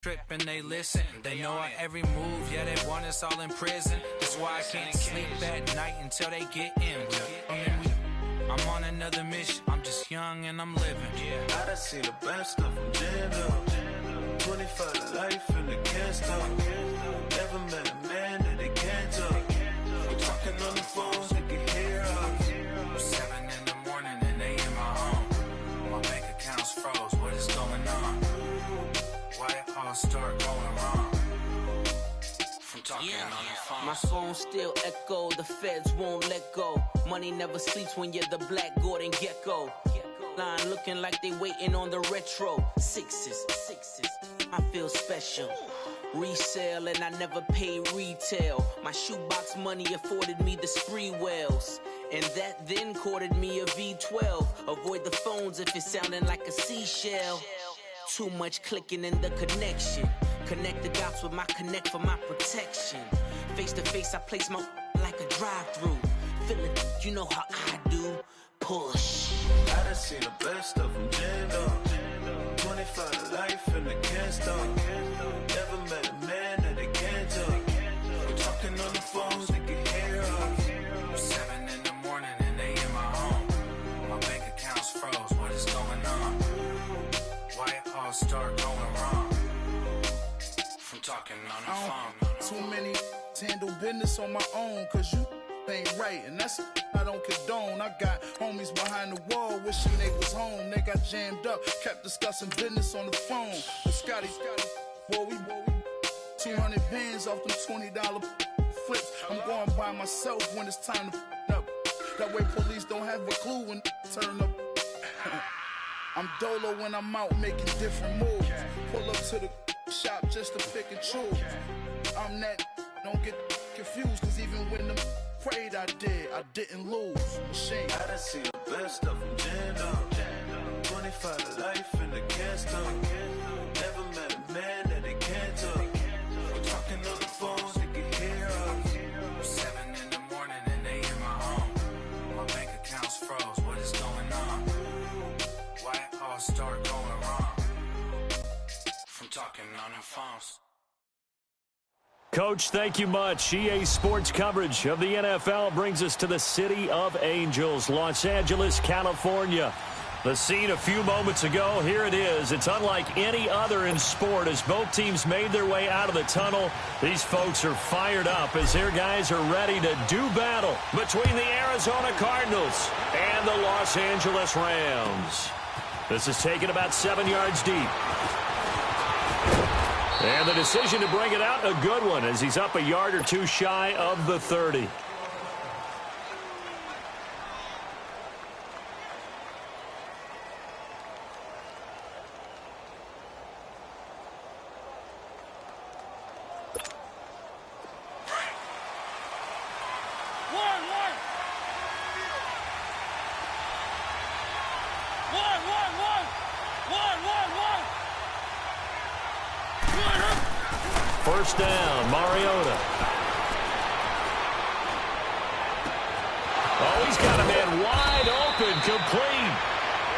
trip and they listen. They know our every move, yeah, they want us all in prison. That's why I can't sleep at night until they get in. I'm on another mission, I'm just young and I'm living. I done seen the best stuff from jammed up. 25 to life and they can't stop. Never met a man that they can't talk. I'm talking on the phones, they can hear us. 7 in the morning and they in my home. My bank account's froze, what is going on? Why it all start going wrong? From talking on the phone. My phone still echo, the feds won't let go. Money never sleeps when you're the black Gordon Gecko. Line looking like they waiting on the retro. Sixes, I feel special. Resale and I never pay retail. My shoebox money afforded me the spree wells. And that then courted me a V12. Avoid the phones if it's sounding like a seashell. Too much clicking in the connection. Connect the dots with my connect for my protection. Face to face, I place my like a drive-through. Feeling, you know how I do. Push. I done seen the best stuff from jammed up. 25 to life and they can't stop. Never met a man that they can't talk. I'm talking on the phones, they can hear us. 7 in the morning and they in my home. My bank account's froze, what is going on? Why it all start going wrong? From talking on the phone. Too many to handle business on my own, cause you ain't right, and that's I don't condone. I got homies behind the wall wishing they was home. They got jammed up, kept discussing business on the phone. But Scotty, boy, we 200 bands off them $20 flips. I'm going by myself when it's time to up. That way police don't have a clue when turn up. I'm dolo when I'm out making different moves. Pull up to the shop just to pick and choose. I'm that, don't get confused, cause even when the prayed I didn't lose. Machine. I done seen the best stuff from jammed up. 25 to life and they can't stop. Never met a man that they can't talk. I'm talking on the phones, they can hear us. 7 in the morning and they in my home. My bank account's froze, what is going on? Why it all start going wrong? From talking on the phones. Coach, thank you much. EA Sports coverage of the NFL brings us to the City of Angels, Los Angeles, California. The scene a few moments ago, here it is. It's unlike any other in sport as both teams made their way out of the tunnel. These folks are fired up as their guys are ready to do battle between the Arizona Cardinals and the Los Angeles Rams. This is taken about 7 yards deep. And the decision to bring it out, a good one, as he's up a yard or two shy of the 30. First down, Mariota. Oh, he's got a man wide open, complete.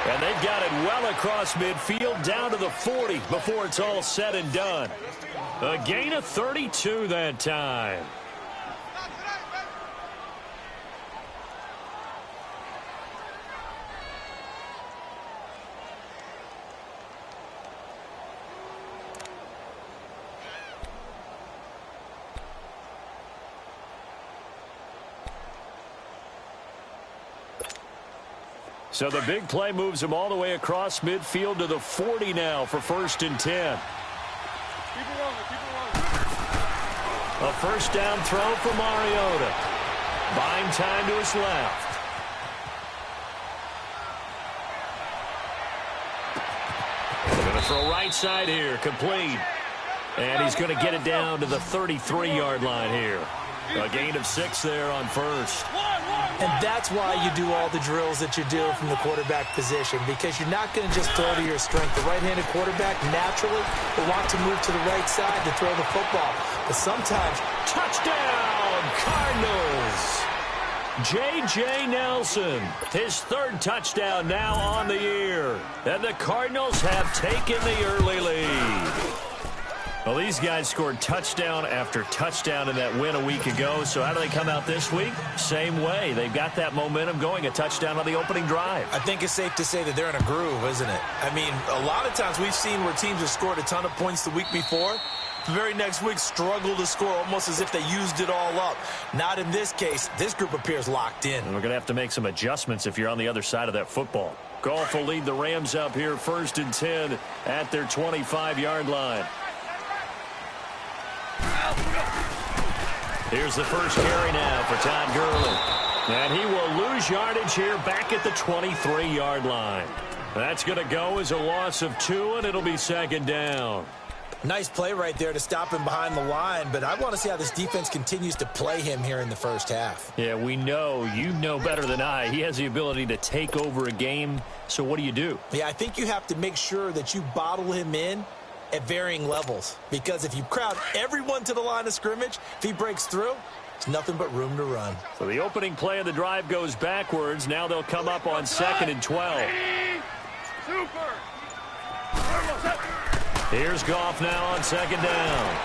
And they've got it well across midfield, down to the 40 before it's all said and done. A gain of 32 that time. So the big play moves him all the way across midfield to the 40 now for 1st and 10. A first down throw for Mariota. Buying time to his left. Going to throw right side here, complete. And he's going to get it down to the 33-yard line here. A gain of 6 there on first. And that's why you do all the drills that you do from the quarterback position, because you're not going to just throw to your strength. The right-handed quarterback naturally will want to move to the right side to throw the football. But sometimes, touchdown, Cardinals! J.J. Nelson, his 3rd touchdown now on the year. And the Cardinals have taken the early lead. Well, these guys scored touchdown after touchdown in that win a week ago. So how do they come out this week? Same way. They've got that momentum going, a touchdown on the opening drive. I think it's safe to say that they're in a groove, isn't it? I mean, a lot of times we've seen where teams have scored a ton of points the week before. The very next week struggle to score almost as if they used it all up. Not in this case. This group appears locked in. And we're going to have to make some adjustments if you're on the other side of that football. Goff will lead the Rams up here 1st and 10 at their 25-yard line. Here's the first carry now for Todd Gurley. And he will lose yardage here back at the 23-yard line. That's going to go as a loss of 2, and it'll be 2nd down. Nice play right there to stop him behind the line, but I want to see how this defense continues to play him here in the first half. Yeah, we know. You know better than I. He has the ability to take over a game, so what do? Yeah, I think you have to make sure that you bottle him in at varying levels, because if you crowd everyone to the line of scrimmage, if he breaks through, it's nothing but room to run. So the opening play of the drive goes backwards. Now they'll come up on 2nd and 12. Here's Goff now on 2nd down.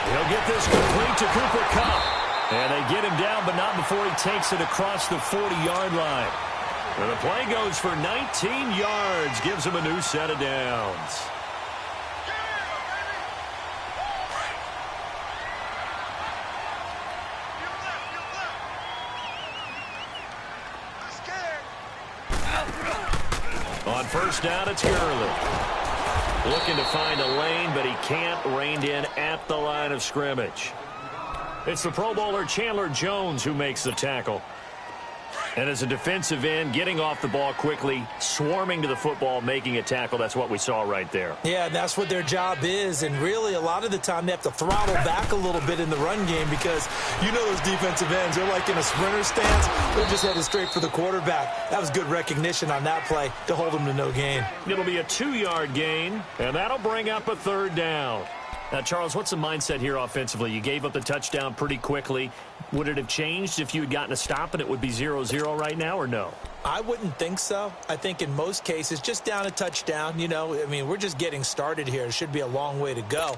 He'll get this complete to Cooper Kupp. And they get him down, but not before he takes it across the 40-yard line. And the play goes for 19 yards, gives him a new set of downs. On 1st down, it's Gurley. Looking to find a lane, but he can't. Reined in at the line of scrimmage. It's the Pro Bowler Chandler Jones who makes the tackle. And as a defensive end, getting off the ball quickly, swarming to the football, making a tackle, that's what we saw right there. Yeah, that's what their job is. And really, a lot of the time, they have to throttle back a little bit in the run game because you know those defensive ends, they're like in a sprinter stance. They're just headed straight for the quarterback. That was good recognition on that play to hold him to no gain. It'll be a 2-yard gain, and that'll bring up a 3rd down. Now, Charles, what's the mindset here offensively? You gave up the touchdown pretty quickly. Would it have changed if you had gotten a stop and it would be 0-0 right now, or no? I wouldn't think so. I think in most cases, just down a touchdown, you know, I mean, we're just getting started here. It should be a long way to go.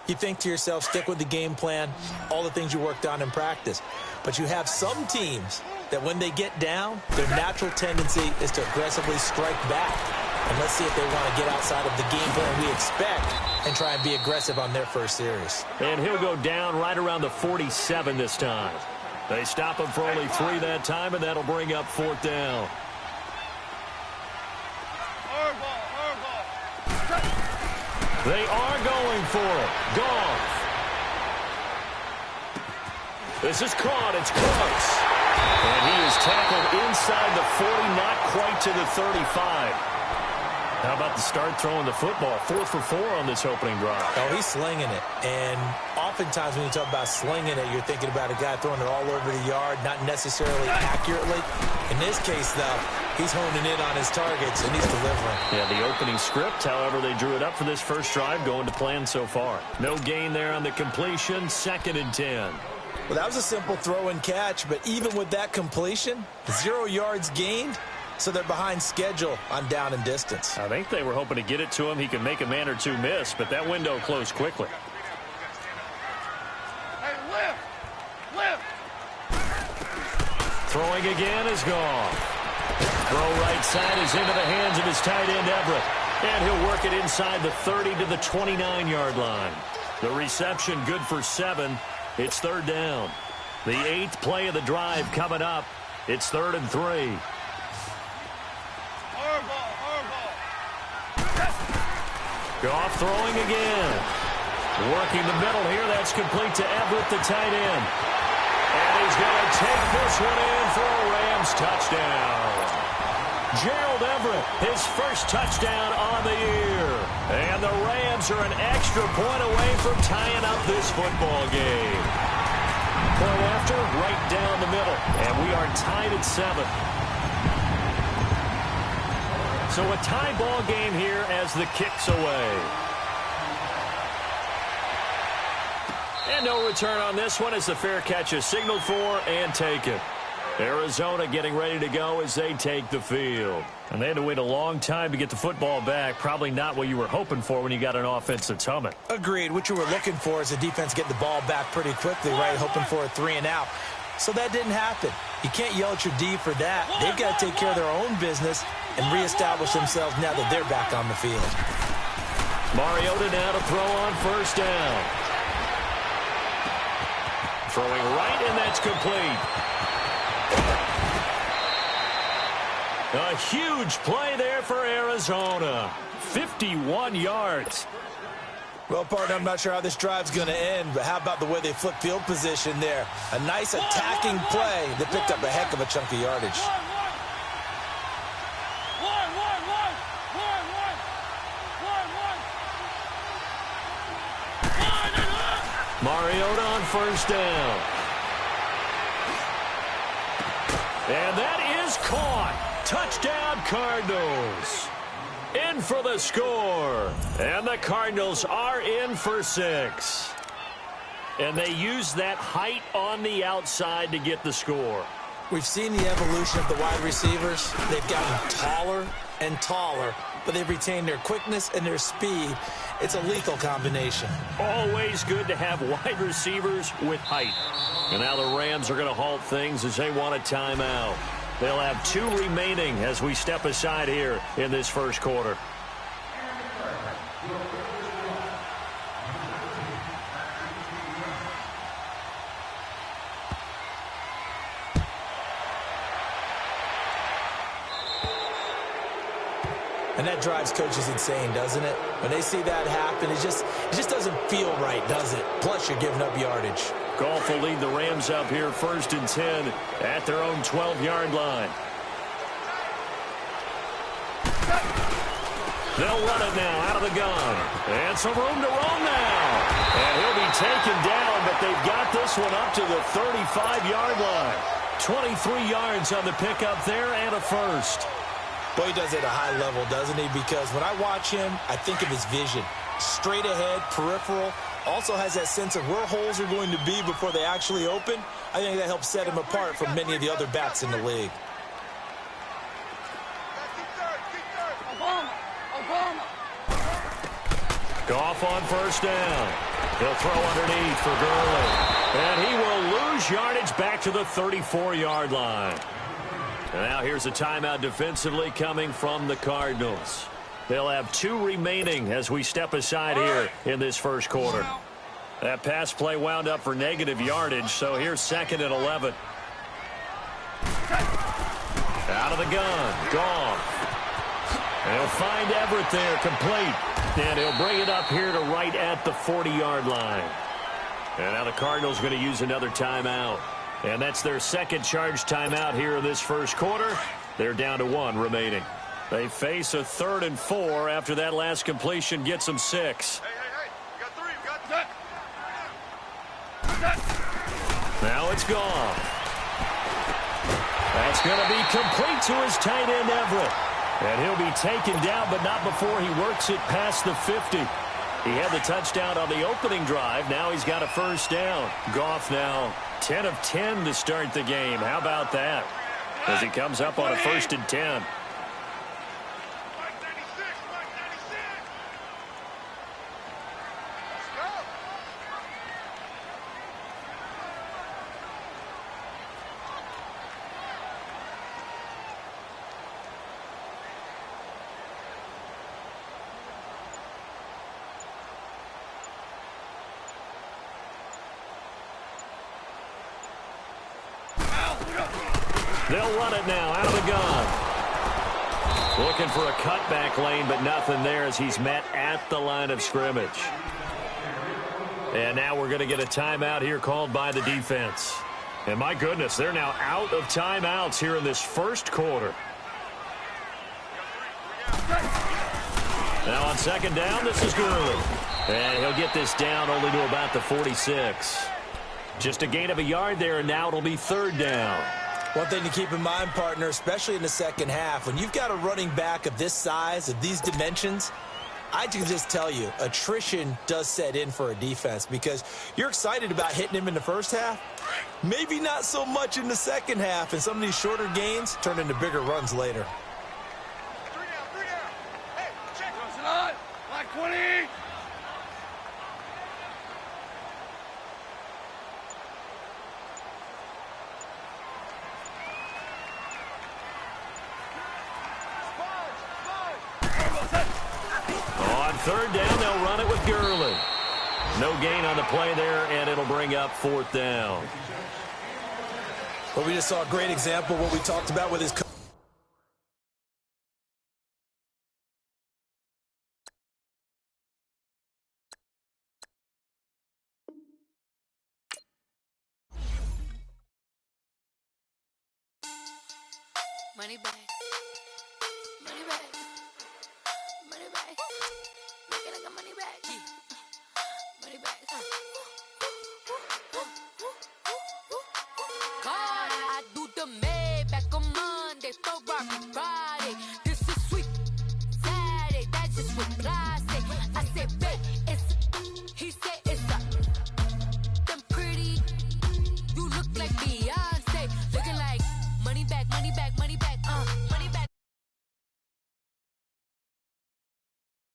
You think to yourself, stick with the game plan, all the things you worked on in practice. But you have some teams that when they get down, their natural tendency is to aggressively strike back. And let's see if they want to get outside of the game plan we expect and try and be aggressive on their first series. And he'll go down right around the 47 this time. They stop him for only 3 that time, and that'll bring up 4th down. They are going for it. Goff. This is caught. It's close. And he is tackled inside the 40, not quite to the 35. How about the start throwing the football? 4 for 4 on this opening drive. Oh, he's slinging it. And oftentimes when you talk about slinging it, you're thinking about a guy throwing it all over the yard, not necessarily accurately. In this case, though, he's honing in on his targets, and he's delivering. Yeah, the opening script, however, they drew it up for this first drive, going to plan so far. No gain there on the completion, 2nd and 10. Well, that was a simple throw and catch, but even with that completion, 0 yards gained. So they're behind schedule on down and distance. I think they were hoping to get it to him. He could make a man or two miss, but that window closed quickly. Hey, lift! Throwing again is gone. Throw right side is into the hands of his tight end, Everett. And he'll work it inside the 30 to the 29-yard line. The reception good for 7. It's 3rd down. The 8th play of the drive coming up. It's 3rd and 3. Goff throwing again. Working the middle here. That's complete to Everett, the tight end. And he's going to take this one in for a Rams touchdown. Gerald Everett, his first touchdown on the year. And the Rams are an extra point away from tying up this football game. Point after, right down the middle. And we are tied at 7. So a tie ball game here as the kick's away. And no return on this one as the fair catch is signaled for and taken. Arizona getting ready to go as they take the field. And they had to wait a long time to get the football back. Probably not what you were hoping for when you got an offense that's humming. Agreed. What you were looking for is the defense getting the ball back pretty quickly, right? Hoping for a 3-and-out. So that didn't happen. You can't yell at your D for that. They've got to take care of their own business and reestablish themselves now that they're back on the field. Mariota now to throw on first down. Throwing right, and that's complete. A huge play there for Arizona. 51 yards. Well, partner, I'm not sure how this drive's going to end, but how about the way they flip field position there? A nice attacking play that picked up a heck of a chunk of yardage. Mariota on first down. And that is caught. Touchdown, Cardinals. In for the score. And the Cardinals are in for 6. And they use that height on the outside to get the score. We've seen the evolution of the wide receivers. They've gotten taller and taller, but they've retained their quickness and their speed. It's a lethal combination. Always good to have wide receivers with height. And now the Rams are going to halt things as they want a timeout. They'll have 2 remaining as we step aside here in this first quarter. And that drives coaches insane, doesn't it? When they see that happen, it just doesn't feel right, does it? Plus, you're giving up yardage. Goff will lead the Rams up here 1st and 10 at their own 12-yard line. They'll run it now out of the gun. And some room to roam now. And he'll be taken down, but they've got this one up to the 35-yard line. 23 yards on the pickup there and a first. Boy, he does it at a high level, doesn't he? Because when I watch him, I think of his vision. Straight ahead, peripheral. Also has that sense of where holes are going to be before they actually open. I think that helps set him apart from many of the other backs in the league. Goff on first down. He'll throw underneath for Gurley. And he will lose yardage back to the 34-yard line. And now here's a timeout defensively coming from the Cardinals. They'll have 2 remaining as we step aside here in this first quarter. That pass play wound up for negative yardage, so here's 2nd and 11. Out of the gun, Goff. And he'll find Everett there, complete. And he'll bring it up here to right at the 40-yard line. And now the Cardinals going to use another timeout. And that's their 2nd charge timeout here in this first quarter. They're down to 1 remaining. They face a 3rd and 4 after that last completion gets them 6. Hey, we got 3, we got that. Now it's gone. That's going to be complete to his tight end, Everett. And he'll be taken down, but not before he works it past the 50. He had the touchdown on the opening drive. Now he's got a first down. Goff now 10 of 10 to start the game. How about that? As he comes up on a 1st and 10. They'll run it now out of the gun. Looking for a cutback lane, but nothing there as he's met at the line of scrimmage. And now we're going to get a timeout here called by the defense. And my goodness, they're now out of timeouts here in this first quarter. Now on 2nd down, this is Gurley. And he'll get this down only to about the 46. Just a gain of a yard there, and now it'll be 3rd down. One thing to keep in mind, partner, especially in the second half, when you've got a running back of this size, of these dimensions, I can just tell you, attrition does set in for a defense because you're excited about hitting him in the first half. Maybe not so much in the second half, and some of these shorter gains turn into bigger runs later. 3 down. Hey, check. Close it on. Line 20. On third down, they'll run it with Gurley. No gain on the play there, and it'll bring up fourth down. Well, we just saw a great example of what we talked about with his Money bag. Money bag. Money bag. Make it like a money bag. Money bag.